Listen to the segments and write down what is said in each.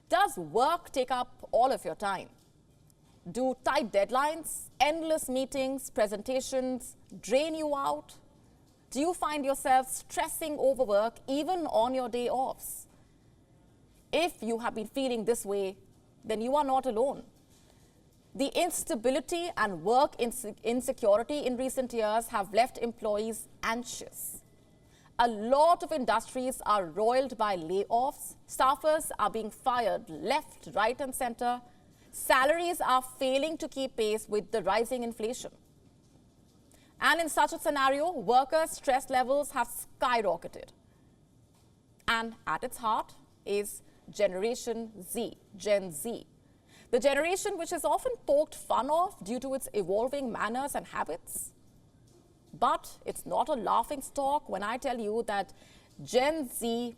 Does work take up all of your time? Do tight deadlines, endless meetings, presentations drain you out? Do you find yourself stressing over work even on your day offs? If you have been feeling this way, then you are not alone. The instability and work insecurity in recent years have left employees anxious. A lot of industries are roiled by layoffs. Staffers are being fired left, right and center. Salaries are failing to keep pace with the rising inflation. And in such a scenario, workers' stress levels have skyrocketed. And at its heart is Generation Z, Gen Z. The generation which is often poked fun of due to its evolving manners and habits. But it's not a laughing stock when I tell you that Gen Z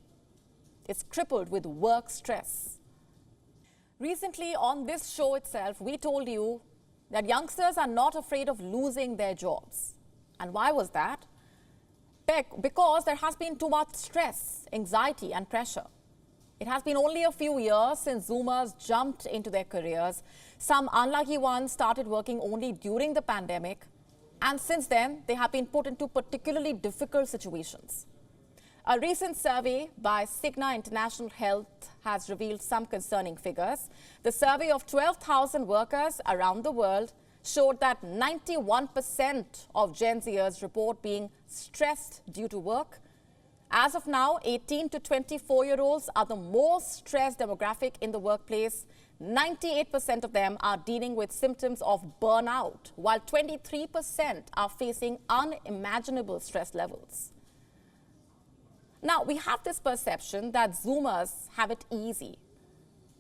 is crippled with work stress. Recently on this show itself, we told you that youngsters are not afraid of losing their jobs. And why was that? Because there has been too much stress, anxiety and pressure. It has been only a few years since Zoomers jumped into their careers. Some unlucky ones started working only during the pandemic. And since then, they have been put into particularly difficult situations. A recent survey by Cigna International Health has revealed some concerning figures. The survey of 12,000 workers around the world showed that 91% of Gen Zers report being stressed due to work. As of now, 18 to 24-year-olds are the most stressed demographic in the workplace. 98% of them are dealing with symptoms of burnout, while 23% are facing unimaginable stress levels. Now, we have this perception that Zoomers have it easy.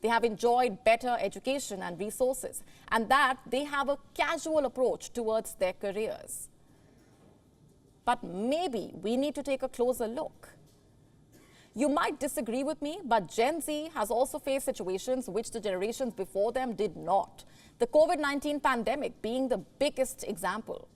They have enjoyed better education and resources, and that they have a casual approach towards their careers. But maybe we need to take a closer look. You might disagree with me, but Gen Z has also faced situations which the generations before them did not. The COVID-19 pandemic being the biggest example.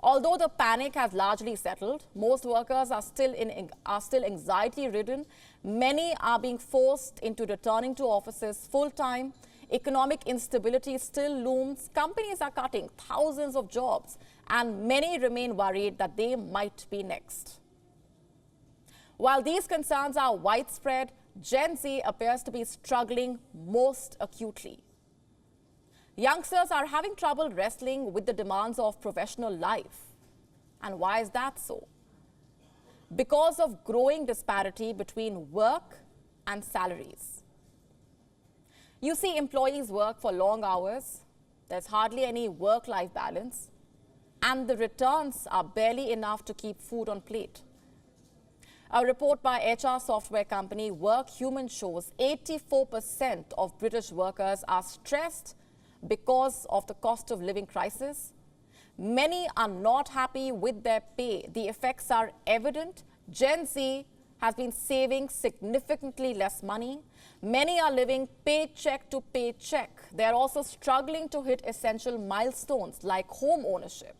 Although the panic has largely settled, most workers are still anxiety-ridden. Many are being forced into returning to offices full-time. Economic instability still looms. Companies are cutting thousands of jobs, and many remain worried that they might be next. While these concerns are widespread, Gen Z appears to be struggling most acutely. Youngsters are having trouble wrestling with the demands of professional life. And why is that so? Because of growing disparity between work and salaries. You see, employees work for long hours, there's hardly any work-life balance, and the returns are barely enough to keep food on plate. A report by HR software company WorkHuman shows 84% of British workers are stressed because of the cost of living crisis. Many are not happy with their pay. The effects are evident. Gen Z has been saving significantly less money. Many are living paycheck to paycheck. They are also struggling to hit essential milestones like home ownership.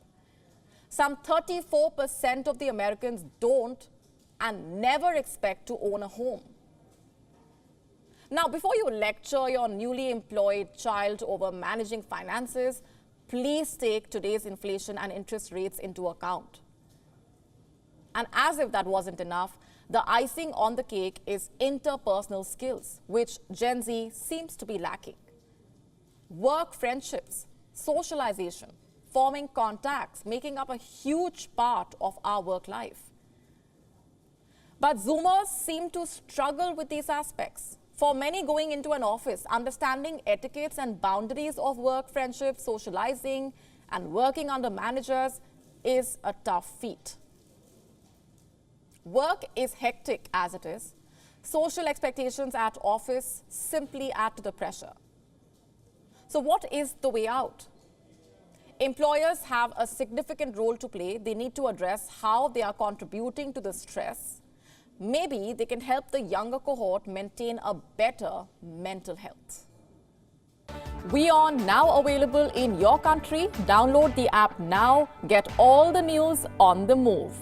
Some 34% of the Americans don't and never expect to own a home. Now, before you lecture your newly employed child over managing finances, please take today's inflation and interest rates into account. And as if that wasn't enough, the icing on the cake is interpersonal skills, which Gen Z seems to be lacking. Work friendships, socialization, forming contacts, making up a huge part of our work life. But Zoomers seem to struggle with these aspects. For many, going into an office, understanding etiquettes and boundaries of work, friendship, socializing, and working under managers is a tough feat. Work is hectic as it is. Social expectations at office simply add to the pressure. So what is the way out? Employers have a significant role to play. They need to address how they are contributing to the stress. Maybe they can help the younger cohort maintain a better mental health. WION now available in your country. Download the app now. Get all the news on the move.